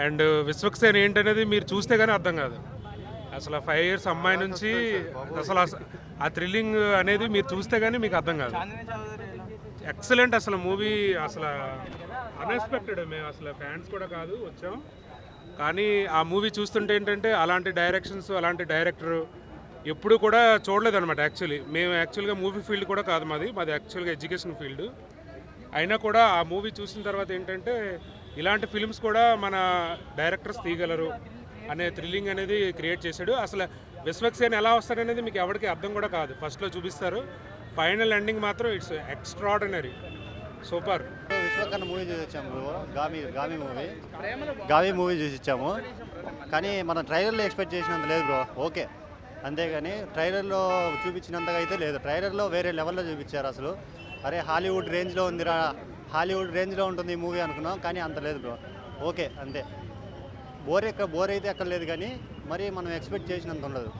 And Vishwaksen ఏంటనేది మీరు చూస్తే కానీ అర్థం కాదు. అసలు 5 years అమ్మాయి నుంచి అసలు ఆ థ్రిల్లింగ్ అనేది మీరు చూస్తే కానీ మీకు అర్థం కాదు. ఎక్సలెంట్ అసలు మూవీ, అసలు అన్ఎక్స్పెక్టెడ్. మేము అసలు ఫ్యాన్స్ కూడా కాదు, వచ్చాం. కానీ ఆ మూవీ చూస్తుంటే ఏంటంటే అలాంటి డైరెక్షన్స్, అలాంటి డైరెక్టర్ ఎప్పుడు కూడా చూడలేదన్నమాట. మేము యాక్చువల్గా మూవీ ఫీల్డ్ కూడా కాదు, మాది యాక్చువల్గా ఎడ్యుకేషన్ ఫీల్డ్. అయినా కూడా ఆ మూవీ చూసిన తర్వాత ఏంటంటే ఇలాంటి ఫిల్మ్స్ కూడా మన డైరెక్టర్స్ తీయగలరు అనే థ్రిల్లింగ్ అనేది క్రియేట్ చేశాడు. అసలు విశ్వక్సేన్ ఎలా వస్తాడనేది మీకు ఎవరికి అర్థం కూడా కాదు. ఫస్ట్లో చూపిస్తారు, ఫైనల్ ఎండింగ్ మాత్రం it's extraordinary, super. Vishwakarna movie చూసి వచ్చాము, గావి మూవీ చూసి వచ్చాము. కానీ మనం ట్రైలర్లో ఎక్స్పెక్ట్ చేసినంత లేదు బ్రో. ఓకే, అంతేగాని ట్రైలర్లో చూపించినంతగా అయితే లేదు. ట్రైలర్లో వేరే లెవెల్లో చూపించారు. అసలు అరే హాలీవుడ్ రేంజ్లో ఉందిరా, హాలీవుడ్ రేంజ్లో ఉంటుంది ఈ మూవీ అనుకున్నాం, కానీ అంత లేదు బ్రో. ఓకే అంతే. బోర్ అయితే ఎక్కడ లేదు, కానీ మరి మనం ఎక్స్పెక్ట్ చేసినంత ఉండదు.